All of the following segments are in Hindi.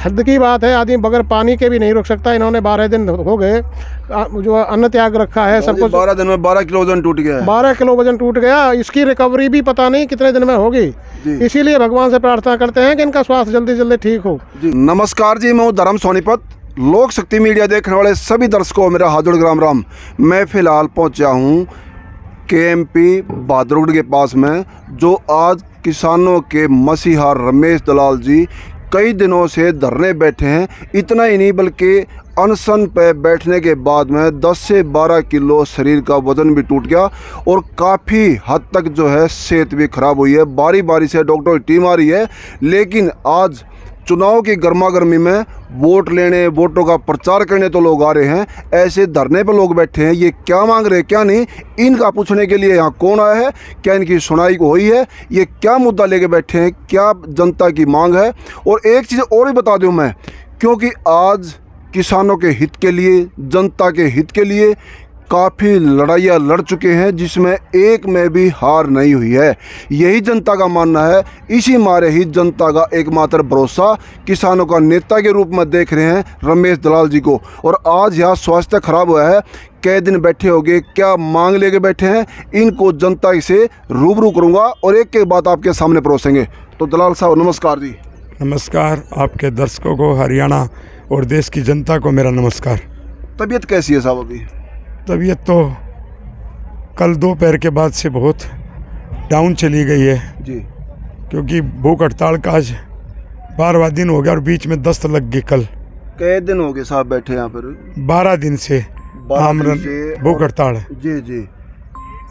हद की बात है, आदमी बगैर पानी के भी नहीं रुक सकता। इन्होंने 12 दिन हो गए जो अन्न त्याग रखा है सब कुछ। 12 दिन में 12 किलो वजन टूट गया है। 12 किलो वजन टूट गया। इसकी रिकवरी भी पता नहीं कितने दिन में होगी। इसीलिए भगवान से प्रार्थना करते हैं कि इनका स्वास्थ्य जल्दी जल्दी ठीक हो। जी नमस्कार जी, मैं हूँ धर्म सोनीपत। लोक शक्ति मीडिया देखने वाले सभी दर्शकों मेरा हार्दिक राम राम। मैं फ़िलहाल पहुँचा हूँ केएमपी बहादुरगढ़ के पास में, जो आज किसानों के मसीहा रमेश दलाल जी कई दिनों से धरने बैठे हैं। इतना ही नहीं बल्कि अनशन पे बैठने के बाद में 10 से 12 किलो शरीर का वज़न भी टूट गया और काफ़ी हद तक जो है सेहत भी ख़राब हुई है। बारी बारी से डॉक्टर की टीम आ रही है, लेकिन आज चुनाव की गर्मा गर्मी में वोट लेने, वोटों का प्रचार करने तो लोग आ रहे हैं, ऐसे धरने पर लोग बैठे हैं। ये क्या मांग रहे हैं क्या नहीं, इनका पूछने के लिए यहाँ कौन आया है, क्या इनकी सुनाई को हुई है, ये क्या मुद्दा लेके बैठे हैं, क्या जनता की मांग है। और एक चीज़ और भी बता दूँ मैं, क्योंकि आज किसानों के हित के लिए, जनता के हित के लिए काफ़ी लड़ाइयाँ लड़ चुके हैं, जिसमें एक में भी हार नहीं हुई है। यही जनता का मानना है। इसी मारे ही जनता का एकमात्र भरोसा किसानों का नेता के रूप में देख रहे हैं रमेश दलाल जी को। और आज यहाँ स्वास्थ्य खराब हुआ है, कई दिन बैठे होंगे, क्या मांग लेके बैठे हैं, इनको जनता से रूबरू करूँगा और एक एक बात आपके सामने परोसेंगे। तो दलाल साहब नमस्कार जी। नमस्कार। आपके दर्शकों को, हरियाणा और देश की जनता को मेरा नमस्कार। तबीयत कैसी है साहब अभी? तबीयत तो कल दोपहर के बाद से बहुत डाउन चली गई है जी, क्योंकि भूख हड़ताल का आज 12वां दिन हो गया और बीच में दस्त लग गई। कल कई दिन हो गए साहब बैठे यहाँ पर? 12 दिन से आमरण भूख हड़ताल है। जी जी।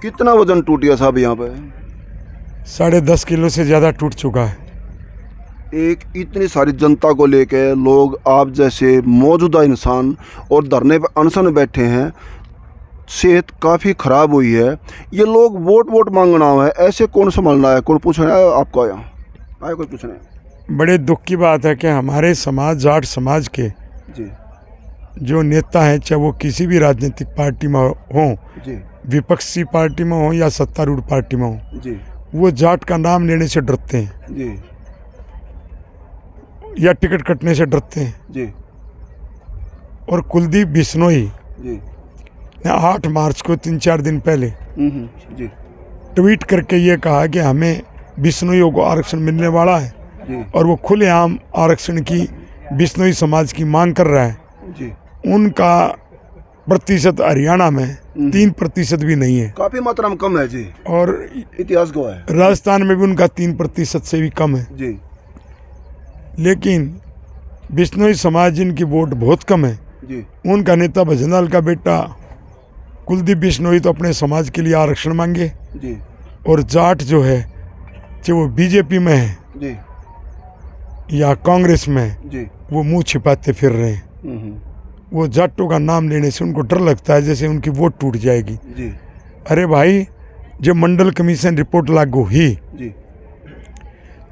कितना वजन टूट गया साहब यहाँ पे? 10.5 किलो से ज़्यादा टूट चुका है। एक इतनी सारी जनता को लेके लोग, आप जैसे मौजूदा इंसान और धरने पर अनशन में बैठे हैं, सेहत काफ़ी ख़राब हुई है। ये लोग वोट मांगना है, ऐसे कौन संभालना है? कौन पूछना है आपको? यहाँ आया कोई पूछना है? बड़े दुख की बात है कि हमारे समाज, जाट समाज के जी जो नेता हैं, चाहे वो किसी भी राजनीतिक पार्टी में हों, जी विपक्षी पार्टी में हों या सत्तारूढ़ पार्टी में हों, जी वो जाट का नाम लेने से डरते हैं जी या टिकट कटने से डरते हैं। जी और कुलदीप बिश्नोई जी ने 8 मार्च को 3-4 दिन पहले जी ट्वीट करके ये कहा कि हमें बिश्नोइयों को आरक्षण मिलने वाला है जी और वो खुलेआम आरक्षण की बिश्नोई समाज की मांग कर रहा है। जी। उनका प्रतिशत हरियाणा में 3% भी नहीं है, काफ़ी मात्रा में कम है जी, और इतिहास को है। राजस्थान में भी उनका 3% से भी कम है। जी लेकिन बिश्नोई समाज जिनकी वोट बहुत कम है, जी उनका नेता भजनलाल का बेटा कुलदीप बिश्नोई तो अपने समाज के लिए आरक्षण मांगे, जी और जाट जो है, चाहे वो बीजेपी में है जी या कांग्रेस में है, जी वो मुंह छिपाते फिर रहे हैं। वो जाटों का नाम लेने से उनको डर लगता है जैसे उनकी वोट टूट जाएगी। जी अरे भाई, जब मंडल कमीशन रिपोर्ट लागू हुई जी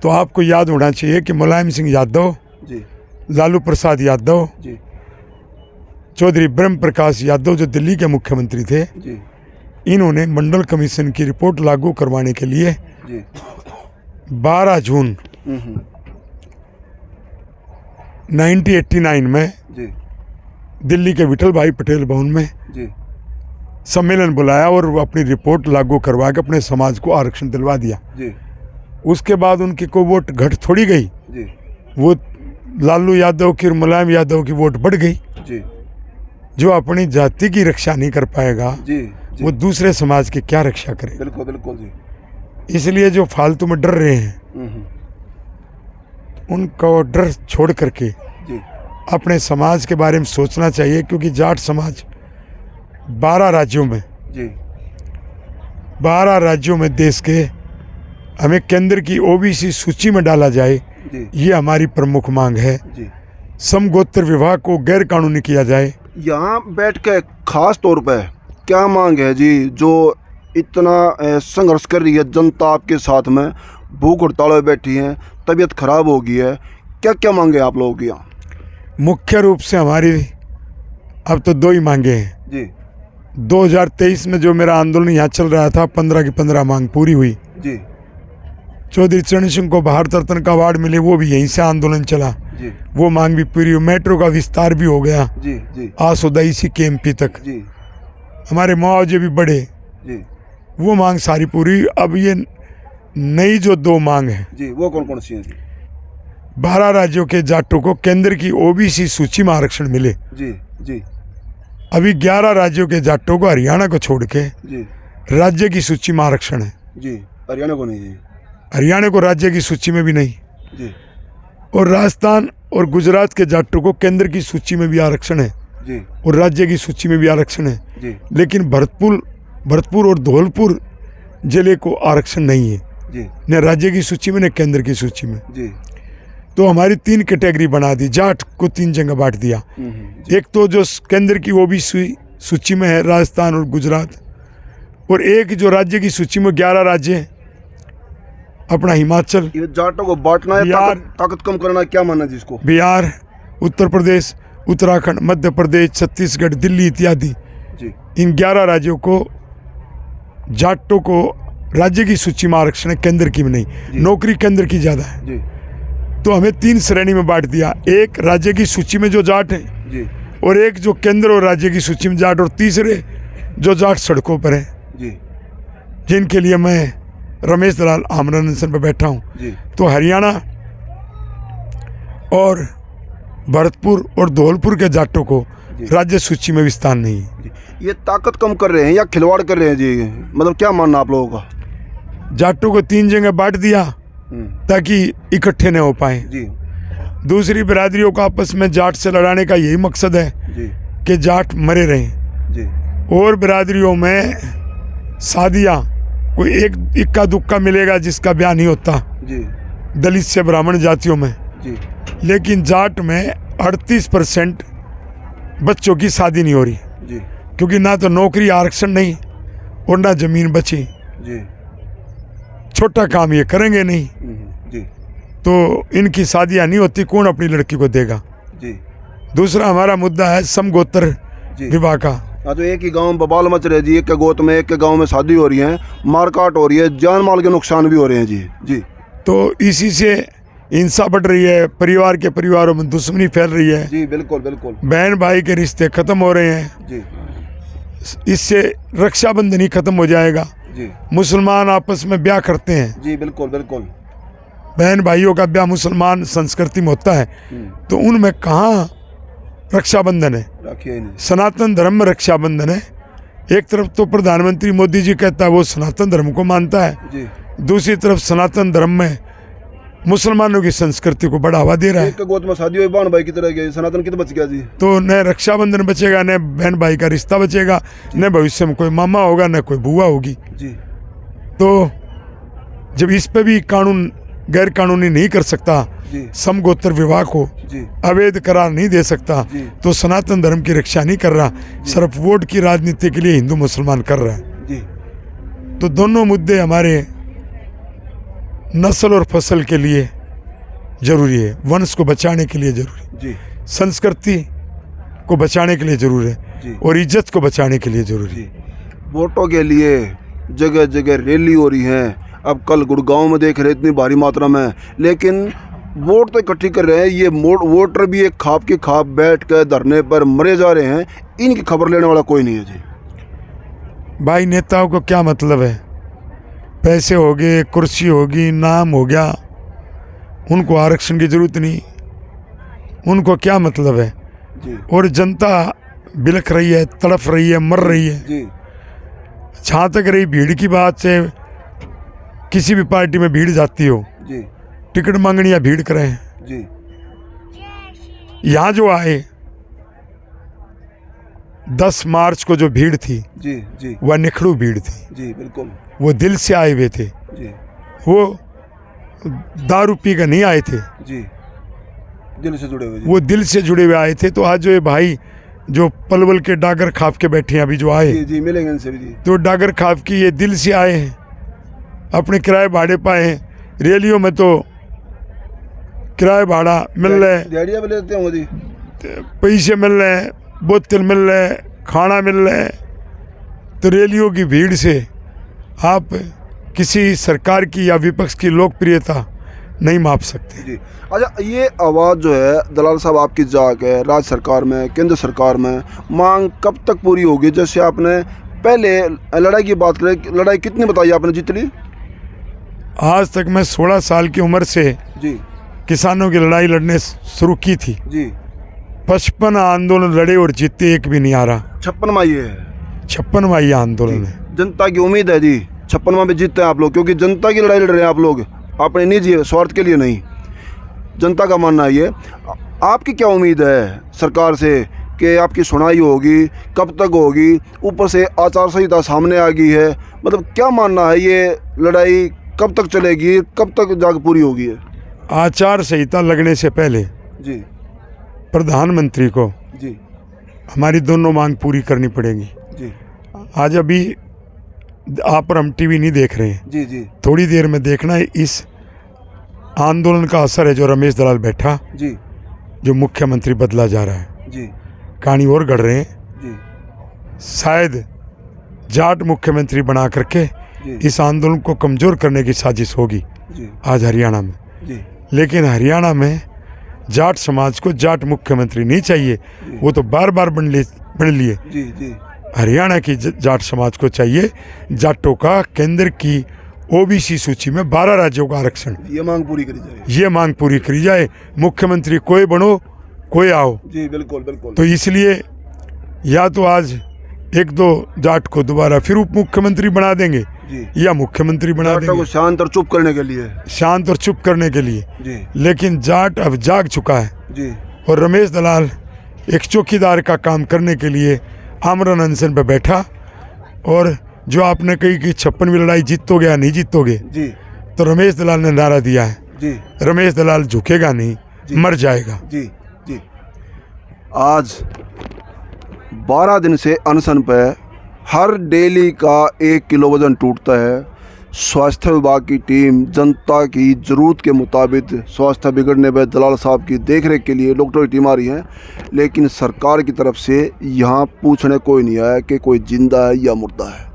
तो आपको याद होना चाहिए कि मुलायम सिंह यादव, जी लालू प्रसाद यादव, जी चौधरी ब्रह्म प्रकाश यादव जो दिल्ली के मुख्यमंत्री थे, जी इन्होंने मंडल कमीशन की रिपोर्ट लागू करवाने के लिए जी 12 जून 1989 में जी दिल्ली के विठल भाई पटेल भवन में जी सम्मेलन बुलाया और वो अपनी रिपोर्ट लागू करवा के अपने समाज को आरक्षण दिलवा दिया। जी उसके बाद उनकी कोई वोट घट थोड़ी गई, जी वो लालू यादव की और मुलायम यादव की वोट बढ़ गई। जी जो अपनी जाति की रक्षा नहीं कर पाएगा, जी वो दूसरे समाज की क्या रक्षा करे। बिल्कुल बिल्कुल जी। इसलिए जो फालतू में डर रहे हैं, उनको डर छोड़ करके जी अपने समाज के बारे में सोचना चाहिए, क्योंकि जाट समाज 12 राज्यों में, जी 12 राज्यों में देश के, हमें केंद्र की ओबीसी सूची में डाला जाए, जी ये हमारी प्रमुख मांग है। जी। समगोत्र विवाह को गैर कानूनी किया जाए। यहाँ बैठ के खास तौर पे क्या मांग है जी, जो इतना संघर्ष कर रही है जनता आपके साथ में, भूख हड़ताल में बैठी है, तबीयत खराब हो गई है, क्या क्या मांगे आप लोगों की यहाँ? मुख्य रूप से हमारी अब तो 2 ही मांगे हैं जी। 2023 में जो मेरा आंदोलन यहाँ चल रहा था, 15 की 15 मांग पूरी हुई जी चौधरी चरण सिंह को भारत रत्न का अवार्ड मिले, वो भी यहीं से आंदोलन चला। जी वो मांग भी पूरी हुई। मेट्रो का विस्तार भी हो गया जी जी आसोदाई से केएमपी तक। जी हमारे मुआवजे भी बढ़े, जी वो मांग सारी पूरी। अब ये नई जो 2 मांग है, जी वो कौन कौन सी हैं जी? 12 राज्यों के जाटों को केंद्र की ओबीसी सूची में आरक्षण मिले। जी जी अभी 11 राज्यों के जाटों को हरियाणा को छोड़ के जी राज्य की सूची में आरक्षण है। जी हरियाणा को नहीं जी? हरियाणा को राज्य की सूची में भी नहीं, जी और राजस्थान और गुजरात के जाटों को केंद्र की सूची में भी आरक्षण है जी और राज्य की सूची में भी आरक्षण है। जी लेकिन भरतपुर और धौलपुर जिले को आरक्षण नहीं है, जी न राज्य की सूची में न केंद्र की सूची में। जी तो हमारी 3 कैटेगरी बना दी, जाट को 3 जगह बांट दिया। जी एक तो जो केंद्र की ओबीसी सूची में है राजस्थान और गुजरात, और एक जो राज्य की सूची में 11 राज्य हैं, अपना हिमाचल, ये जाटों को बांटना है, बिहार, ताकत कम करना है, क्या मानना है जिसको? बिहार, उत्तर प्रदेश, उत्तराखंड, मध्य प्रदेश, छत्तीसगढ़, दिल्ली इत्यादि, जी इन 11 राज्यों को जाटों को राज्य की सूची में आरक्षण है, केंद्र की में नहीं। नौकरी केंद्र की ज़्यादा है, जी तो हमें 3 श्रेणी में बांट दिया। एक राज्य की सूची में जो जाट हैं, जी और एक जो केंद्र और राज्य की सूची में जाट, और तीसरे जो जाट सड़कों पर हैं, जी जिनके लिए मैं रमेश दलाल आमरण अनशन पर बैठा हूँ। जी तो हरियाणा और भरतपुर और धौलपुर के जाटों को राज्य सूची में भी स्थान नहीं है। जी। ये ताकत कम कर रहे हैं या खिलवाड़ कर रहे हैं जी? मतलब क्या मानना आप लोगों का? जाटों को 3 जगह बांट दिया ताकि इकट्ठे न हो पाए। जी दूसरी बिरादरियों को आपस में जाट से लड़ाने का यही मकसद है जी कि जाट मरे रहें। जी और बिरादरियों में शादियाँ कोई एक इक्का दुक्का मिलेगा जिसका ब्याह नहीं होता, जी दलित से ब्राह्मण जातियों में, जी लेकिन जाट में 38% बच्चों की शादी नहीं हो रही, जी क्योंकि ना तो नौकरी आरक्षण नहीं और ना जमीन बची। जी छोटा काम ये करेंगे नहीं, जी तो इनकी शादियाँ नहीं होती, कौन अपनी लड़की को देगा? जी दूसरा हमारा मुद्दा है समगोत्र जी। विवाह का। हाँ, तो एक ही गांव में बवाल मच रहे जी, एक के गोत में, एक के गांव में शादी हो रही है, मारकाट हो रही है, जान माल के नुकसान भी हो रहे हैं जी। जी तो इसी से हिंसा बढ़ रही है, परिवार के परिवारों में दुश्मनी फैल रही है, जी बिल्कुल बिल्कुल। बहन भाई के रिश्ते खत्म हो रहे हैं। जी इससे रक्षाबंधन ही खत्म हो जाएगा। जी मुसलमान आपस में ब्याह करते हैं, जी बिल्कुल बिल्कुल। बहन भाइयों का ब्याह मुसलमान संस्कृति में होता है, तो उनमें कहाँ रक्षाबंधन है? रखिए ही नहीं। सनातन धर्म में रक्षाबंधन है। एक तरफ तो प्रधानमंत्री मोदी जी कहता है वो सनातन धर्म को मानता है, जी दूसरी तरफ सनातन धर्म में मुसलमानों की संस्कृति को बढ़ावा दे रहा है। एक के गोत में शादी हुई, बहन भाई की तरह गई, सनातन की तो बच गया जी। तो न रक्षाबंधन बचेगा, न बहन भाई का रिश्ता बचेगा, न भविष्य में कोई मामा होगा, न कोई बुआ होगी। जी तो जब इस पे भी कानून गैर कानूनी नहीं कर सकता, जी समगोत्र विवाह को जी अवैध करार नहीं दे सकता, जी। तो सनातन धर्म की रक्षा नहीं कर रहा, सिर्फ वोट की राजनीति के लिए हिंदू मुसलमान कर रहा है। जी तो दोनों मुद्दे हमारे नस्ल और फसल के लिए जरूरी है, वंश को बचाने के लिए जरूरी, जी संस्कृति को बचाने के लिए जरूरी जी। है, और इज्जत को बचाने के लिए जरूरी है। जी वोटों के लिए जगह जगह रैली हो रही है। अब कल गुड़गांव में देख रहे इतनी भारी मात्रा में, लेकिन वोट तो इकट्ठी कर रहे हैं, ये वोटर भी एक खाप की खाप बैठ कर धरने पर मरे जा रहे हैं, इनकी खबर लेने वाला कोई नहीं है जी। भाई नेताओं को क्या मतलब है? पैसे हो गए, कुर्सी होगी, नाम हो गया, उनको आरक्षण की जरूरत नहीं, उनको क्या मतलब है? जी और जनता बिलख रही है, तड़फ रही है, मर रही है। जी जहाँ तक रही भीड़ की बात से, किसी भी पार्टी में भीड़ जाती हो, जी टिकट मांगनी या भीड़ करें। जी यहाँ जो आए 10 मार्च को जो भीड़ थी, जी जी वह निखड़ू भीड़ थी, जी बिल्कुल। वो दिल से आए हुए थे, जी वो दारू पी कर नहीं आए थे, जी दिल से जुड़े हुए जी। वो दिल से जुड़े हुए आए थे। तो आज जो ये भाई जो पलवल के डागर खाप के बैठे हैं अभी जो आए, जी जी मिलेंगे इनसे भी जी। तो डागर खाप की ये दिल से आए हैं, अपने किराए भाड़े पाए हैं। रैलियों में तो किराए भाड़ा मिल रहा है, दिहाड़ियाँ भी लेते होंगे जी। पैसे मिल रहे हैं, बोतल मिल रहे हैं, खाना मिल रहा है। तो रैलियों की भीड़ से आप किसी सरकार की या विपक्ष की लोकप्रियता नहीं माप सकते। जी। अच्छा, ये आवाज़ जो है दलाल साहब आपकी जाग है, राज्य सरकार में, केंद्र सरकार में, मांग कब तक पूरी होगी? जैसे आपने पहले लड़ाई की बात करें, लड़ाई कितनी बताई आपने जीत ली? आज तक मैं 16 साल की उम्र से जी किसानों की लड़ाई लड़ने शुरू की थी। जी। 55 आंदोलन लड़े और जीते, एक भी नहीं आ रहा। 56वां ये है 56वां ये आंदोलन है। जनता की उम्मीद है जी 56वां में जीतते हैं आप लोग, क्योंकि जनता की लड़ाई लड़ रहे हैं आप लोग, अपने निजी स्वार्थ के लिए नहीं। जनता का मानना है ये। आपकी क्या उम्मीद है सरकार से कि आपकी सुनाई होगी, कब तक होगी? ऊपर से आचार संहिता सामने आ गई है, मतलब क्या मानना है, ये लड़ाई कब तक चलेगी, कब तक जाकर पूरी होगी? है आचार संहिता लगने से पहले जी प्रधानमंत्री को जी हमारी दोनों मांग पूरी करनी पड़ेगी। जी आज अभी आप पर हम टीवी नहीं देख रहे हैं, जी जी थोड़ी देर में देखना है। इस आंदोलन का असर है जो रमेश दलाल बैठा, जी जो मुख्यमंत्री बदला जा रहा है, जी कहानी और गढ़ रहे हैं। जी शायद जाट मुख्यमंत्री बना करके जी इस आंदोलन को कमज़ोर करने की साजिश होगी जी आज हरियाणा में। जी लेकिन हरियाणा में जाट समाज को जाट मुख्यमंत्री नहीं चाहिए, वो तो बार बार बन लिए। जी जी हरियाणा की जाट समाज को चाहिए जाटों का केंद्र की ओबीसी सूची में 12 राज्यों का आरक्षण। ये मांग पूरी करी जाए। ये मांग पूरी करी जाए। मुख्यमंत्री कोई बनो, कोई आओ। जी बिल्कुल बिल्कुल। तो इसलिए या तो आज एक दो जाट को दोबारा फिर उप मुख्यमंत्री बना देंगे, जी या मुख्यमंत्री बना जाटों देंगे, को शांत और चुप करने के लिए। शांत और चुप करने के लिए। जी लेकिन जाट अब जाग चुका है जी और रमेश दलाल एक चौकीदार का काम करने के लिए आमरण अनशन पे बैठा। और जो आपने कही कि 56वीं लड़ाई जीतोगे या नहीं जीतोगे, जी तो रमेश दलाल ने नारा दिया है, जी रमेश दलाल झुकेगा नहीं, मर जाएगा। जी जी। आज 12 दिन से अनशन पे, हर डेली का 1 किलो वजन टूटता है। स्वास्थ्य विभाग की टीम जनता की ज़रूरत के मुताबिक स्वास्थ्य बिगड़ने पर दलाल साहब की देखरेख के लिए डॉक्टर की टीम आ रही है, लेकिन सरकार की तरफ से यहाँ पूछने कोई नहीं आया कि कोई जिंदा है या मुर्दा है।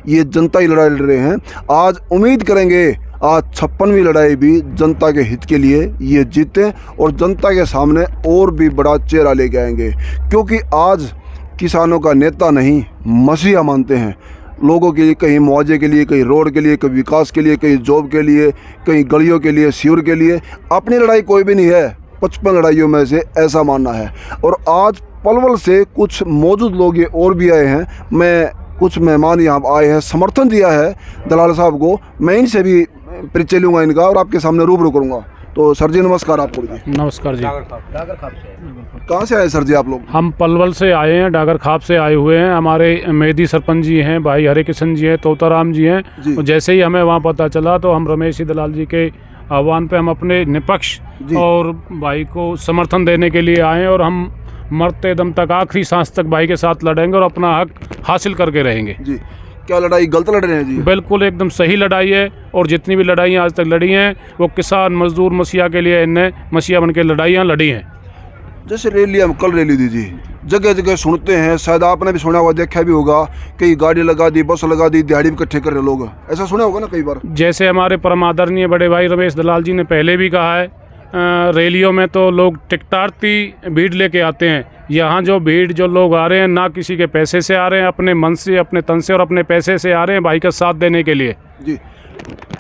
ये जनता ही लड़ाई लड़ रहे हैं। आज उम्मीद करेंगे आज 56वीं लड़ाई भी जनता के हित के लिए ये जीते और जनता के सामने और भी बड़ा चेहरा लेके आएंगे, क्योंकि आज किसानों का नेता नहीं मसीहा मानते हैं। लोगों के लिए, कहीं मुआवजे के लिए, कहीं रोड के लिए, कहीं विकास के लिए, कहीं जॉब के लिए, कहीं गलियों के लिए, सीवर के लिए। अपनी लड़ाई कोई भी नहीं है 55 लड़ाइयों में से, ऐसा मानना है। और आज पलवल से कुछ मौजूद लोग ये और भी आए हैं, मैं कुछ मेहमान यहाँ आए हैं, समर्थन दिया है दलाल साहब को। मैं इनसे भी परिचय लूँगा इनका और आपके सामने रूबरू करूँगा। तो सर जी नमस्कार आपको। जी नमस्कार जी। कहाँ से आए सर जी आप लोग? हम पलवल से आए हैं, डागर खाप से आए हुए हैं। हमारे मेहदी सरपंच जी हैं, भाई हरे किशन जी हैं, तोताराम जी हैं। जी। और जैसे ही हमें वहाँ पता चला तो हम रमेश दलाल जी के आह्वान पे हम अपने निपक्ष और भाई को समर्थन देने के लिए आए हैं। और हम मरते दम तक, आखिरी सांस तक भाई के साथ लड़ेंगे और अपना हक हासिल करके रहेंगे। जी। क्या लड़ाई गलत लड़ रहे हैं जी? बिल्कुल एकदम सही लड़ाई है। और जितनी भी लड़ाइयाँ आज तक लड़ी हैं वो किसान मजदूर मसीहा के लिए इनने मसीहा बन के लड़ाइयाँ लड़ी हैं। जैसे रैली, हम कल रैली दी जी, जगह जगह सुनते हैं, शायद आपने भी सुना होगा, देखा भी होगा, कई गाड़ी लगा दी, बस लगा दी, दिहाड़ी भी इकट्ठे कर रहे लोग, ऐसा सुना होगा ना कई बार। जैसे हमारे परम आदरणीय बड़े भाई रमेश दलाल जी ने पहले भी कहा है, रैलियों में तो लोग टिकटारती भीड़ लेके आते हैं। यहाँ जो भीड़, जो लोग आ रहे हैं, ना किसी के पैसे से आ रहे हैं, अपने मन से, अपने तन से और अपने पैसे से आ रहे हैं भाई का साथ देने के लिए। जी।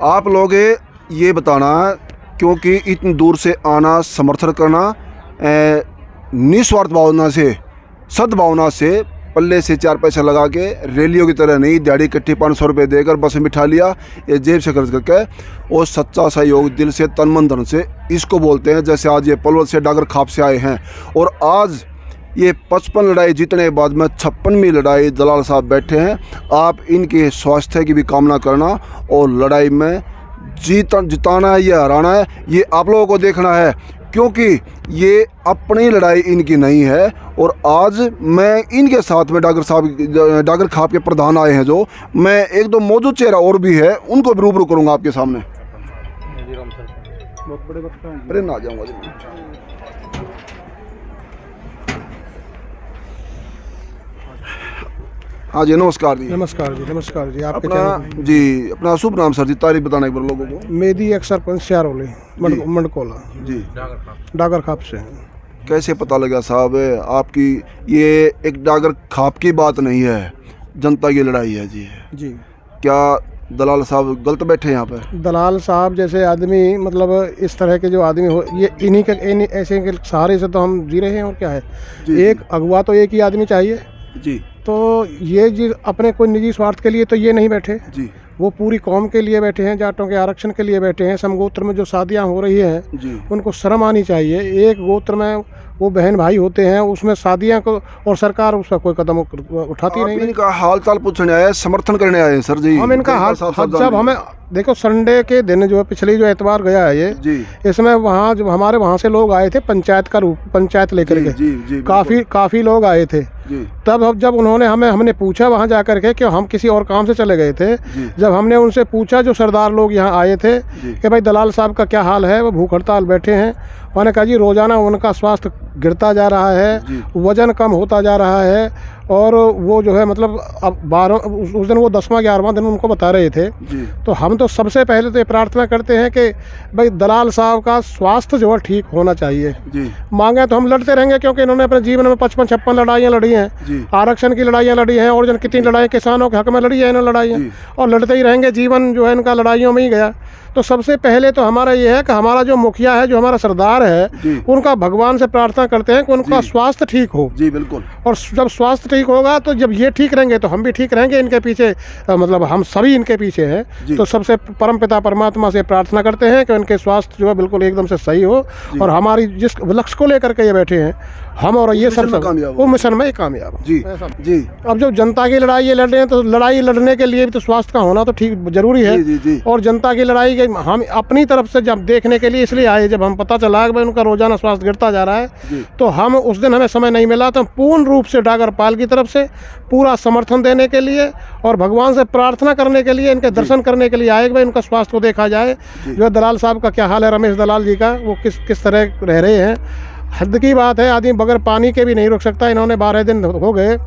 आप लोग ये बताना, क्योंकि इतनी दूर से आना, समर्थन करना निस्वार्थ भावना से, सद्भावना से, पल्ले से 4 पैसे लगा के, रैलियों की तरह नहीं, दिहाड़ी इकट्ठी 500 रुपये देकर बस में बिठा लिया, ये जेब से खर्च करके, और सच्चा सहयोग दिल से, तन मन धन से, इसको बोलते हैं। जैसे आज ये पलवल से, डागर खाप से आए हैं और आज ये 55 लड़ाई जीतने के बाद में 56वीं लड़ाई दलाल साहब बैठे हैं। आप इनके स्वास्थ्य की भी कामना करना और लड़ाई में जिताना है या हराना है, ये आप लोगों को देखना है, क्योंकि ये अपनी लड़ाई इनकी नहीं है। और आज मैं इनके साथ में डागर खाप के प्रधान आए हैं, जो मैं 1-2 मौजूद चेहरा और भी है, उनको भी रूबरू करूँगा आपके सामने। अरे ना जाऊँगा। हाँ जी, नमस्कार जी। नमस्कार जी आपके अपना जी अपना शुभ नाम सर जी, तारीफ बताना एक बार लोगों को। मेदी एक सरपंच श्यारोली मंडकोला जी, डागर खाप से। कैसे पता लगा साहब आपकी ये एक डागर खाप की बात नहीं है, जनता की लड़ाई है जी? जी, क्या दलाल साहब गलत बैठे हैं यहाँ पे? दलाल साहब जैसे आदमी, मतलब इस तरह के जो आदमी हो, ये इन्हीं ऐसे के सहारे से तो हम जी रहे हैं, और क्या है। एक अगुवा तो एक ही आदमी चाहिए जी। तो ये जी अपने कोई निजी स्वार्थ के लिए तो ये नहीं बैठे जी, वो पूरी कौम के लिए बैठे हैं, जाटों के आरक्षण के लिए बैठे हैं। समगोत्र में जो शादियां हो रही हैं जी, उनको शर्म आनी चाहिए। एक गोत्र में वो बहन भाई होते हैं, उसमें शादियां को, और सरकार उसका कोई कदम उठाती नहीं है। इनका हाल चाल पूछने आए, समर्थन करने आए हैं सर जी। हम इनका हाल जब हमें देखो संडे के दिन जो पिछली जो एतवार गया है ये जी, इसमें वहाँ जो हमारे वहाँ से लोग आए थे पंचायत का रूप, पंचायत लेकर के जी, जी, काफ़ी लोग आए थे। जी, तब जब उन्होंने हमने पूछा वहाँ जा कर के कि हम किसी और काम से चले गए थे, जब हमने उनसे पूछा जो सरदार लोग यहाँ आए थे कि भाई दलाल साहब का क्या हाल है, वो भूख हड़ताल बैठे हैं। उन्होंने कहा जी रोज़ाना उनका स्वास्थ्य गिरता जा रहा है, वज़न कम होता जा रहा है, और वो जो है मतलब अब उस दिन वो 10वां 11वां दिन उनको बता रहे थे। तो हम तो सबसे पहले तो ये प्रार्थना करते हैं कि भाई दलाल साहब का स्वास्थ्य जो है ठीक होना चाहिए। मांगे तो हम लड़ते रहेंगे, क्योंकि इन्होंने अपने जीवन में 55-56 लड़ाइयाँ लड़ी हैं, आरक्षण की लड़ाइयाँ लड़ी हैं, और जन कितनी लड़ाई किसानों के हक में लड़ी है इन्होंने लड़ाइयाँ, और लड़ते ही रहेंगे। जीवन जो है इनका लड़ाइयों में ही गया। तो सबसे पहले तो हमारा ये है कि हमारा जो मुखिया है, जो हमारा सरदार है, उनका भगवान से प्रार्थना करते हैं कि उनका स्वास्थ्य ठीक हो। जी बिल्कुल। और जब स्वास्थ्य ठीक होगा तो जब ये ठीक रहेंगे तो हम भी ठीक रहेंगे। इनके पीछे मतलब हम सभी इनके पीछे हैं। तो सबसे परमपिता परमात्मा से प्रार्थना करते हैं कि उनके स्वास्थ्य जो है बिल्कुल एकदम से सही हो, और हमारी जिस लक्ष्य को लेकर के ये बैठे हैं हम, और ये सब वो मिशन में कामयाब जी जी। अब जो जनता की लड़ाई ये लड़ रहे हैं, तो लड़ाई लड़ने के लिए भी तो स्वास्थ्य का होना तो ठीक जरूरी है। जी, जी। और जनता की लड़ाई के हम अपनी तरफ से जब देखने के लिए इसलिए आए, जब हम पता चला कि भाई उनका रोजाना स्वास्थ्य गिरता जा रहा है, तो हम उस दिन हमें समय नहीं मिला, तो पूर्ण रूप से डागरपाल की तरफ से पूरा समर्थन देने के लिए और भगवान से प्रार्थना करने के लिए, इनके दर्शन करने के लिए आए कि भाई उनका स्वास्थ्य को देखा जाए। जो दलाल साहब का क्या हाल है, रमेश दलाल जी का, वो किस तरह रह रहे हैं। हद की बात है, आदमी बगैर पानी के भी नहीं रुक सकता। इन्होंने 12 दिन हो गए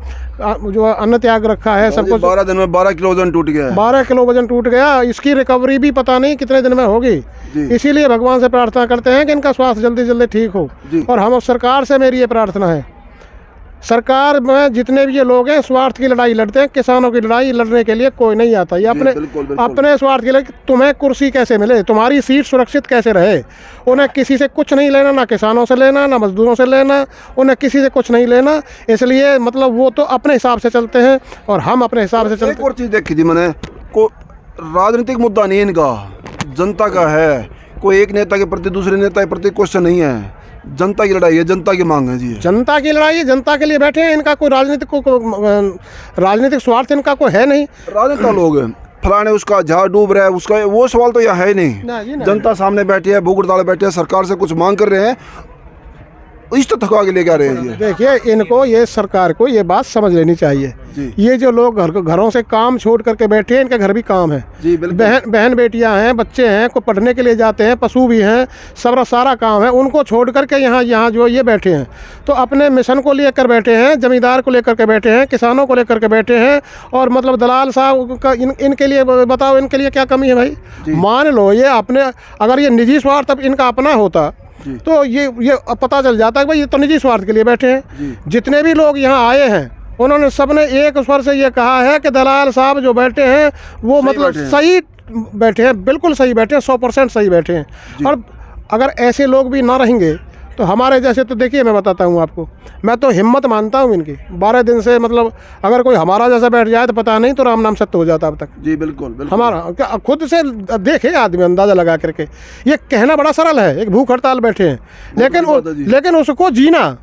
जो अन्न त्याग रखा है, सब कुछ। 12 दिन में 12 किलो वजन टूट गया है। 12 किलो वजन टूट गया। इसकी रिकवरी भी पता नहीं कितने दिन में होगी। इसीलिए भगवान से प्रार्थना करते हैं कि इनका स्वास्थ्य जल्दी जल्दी ठीक हो। और हम सरकार से मेरी ये प्रार्थना है, सरकार में जितने भी ये लोग हैं स्वार्थ की लड़ाई लड़ते हैं, किसानों की लड़ाई लड़ने के लिए कोई नहीं आता। ये अपने स्वार्थ के लिए तुम्हें कुर्सी कैसे मिले, तुम्हारी सीट सुरक्षित कैसे रहे, उन्हें किसी से कुछ नहीं लेना, ना किसानों से लेना, ना मजदूरों से लेना, उन्हें किसी से कुछ नहीं लेना। इसलिए मतलब वो तो अपने हिसाब से चलते हैं और हम अपने हिसाब से चलते हैं। एक और चीज़ देखी थी मैंने, को राजनीतिक मुद्दा नहीं इनका, जनता का है। कोई एक नेता के प्रति दूसरे नेता के प्रति क्वेश्चन नहीं है, जनता की लड़ाई है, जनता की मांग है जी। जनता की लड़ाई है, जनता के लिए बैठे हैं। इनका कोई राजनीतिक स्वार्थ इनका कोई है नहीं। राजनेता लोग फलाने उसका झाड़ डूब रहा है, उसका वो सवाल तो यहाँ है नहीं। जनता सामने बैठी है, भूख हड़ताल बैठे हैं, सरकार से कुछ मांग कर रहे हैं, इस तो थका के लेके आ रहे हैं। देखिए इनको, ये सरकार को ये बात समझ लेनी चाहिए। ये जो लोग घरों से काम छोड़ करके बैठे हैं, इनके घर भी काम है जी। बहन बेटियां हैं, बच्चे हैं, को पढ़ने के लिए जाते हैं, पशु भी हैं, सारा काम है। उनको छोड़ करके यहाँ जो ये बैठे हैं, तो अपने मिशन को लेकर बैठे हैं, जमींदार को लेकर के बैठे हैं, किसानों को लेकर के बैठे हैं। और मतलब दलाल साहब का इनके लिए बताओ, इनके लिए क्या कमी है भाई? मान लो ये अपने, अगर ये निजी स्वार्थ अब इनका अपना होता तो ये पता चल जाता है भाई ये तो निजी स्वार्थ के लिए बैठे हैं। जितने भी लोग यहाँ आए हैं उन्होंने सबने एक स्वर से ये कहा है कि दलाल साहब जो बैठे हैं वो मतलब सही बैठे हैं, बिल्कुल सही बैठे हैं, 100% सही बैठे हैं। और अगर ऐसे लोग भी ना रहेंगे तो हमारे जैसे, तो देखिए मैं बताता हूँ आपको, मैं तो हिम्मत मानता हूँ इनकी। 12 दिन से मतलब अगर कोई हमारा जैसा बैठ जाए तो पता नहीं तो राम नाम सत्य हो जाता अब तक जी। बिल्कुल। हमारा खुद से देखे आदमी अंदाज़ा लगा करके। ये कहना बड़ा सरल है, एक भूख हड़ताल बैठे हैं, लेकिन उसको जीना,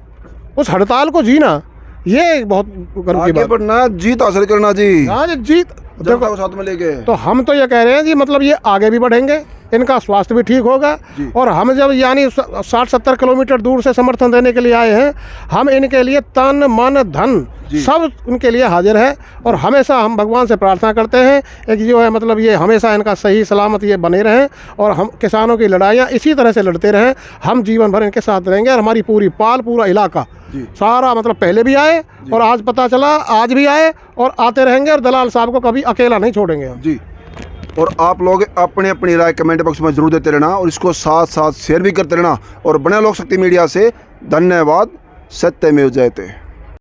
उस हड़ताल को जीना, ये बहुत गर्व की बात है। जीत हासिल करना जी। हाँ जीत देखो साथ में लेके, तो हम तो ये कह रहे हैं जी, मतलब ये आगे भी बढ़ेंगे, इनका स्वास्थ्य भी ठीक होगा। और हम जब यानी 60-70 किलोमीटर दूर से समर्थन देने के लिए आए हैं, हम इनके लिए तन मन धन सब उनके लिए हाजिर है। और हमेशा हम भगवान से प्रार्थना करते हैं कि जो है मतलब ये हमेशा इनका सही सलामत ये बने रहें, और हम किसानों की लड़ाइयाँ इसी तरह से लड़ते रहें। हम जीवन भर इनके साथ रहेंगे, और हमारी पूरी पाल, पूरा इलाका सारा मतलब पहले भी आए और आज पता चला, आज भी आए और आते रहेंगे और दलाल साहब को कभी अकेला नहीं छोड़ेंगे हम। जी। और आप लोग अपनी अपनी राय कमेंट बॉक्स में जरूर देते रहना और इसको साथ साथ शेयर भी करते रहना और बने लोक शक्ति मीडिया से। धन्यवाद। सत्यमेव जयते।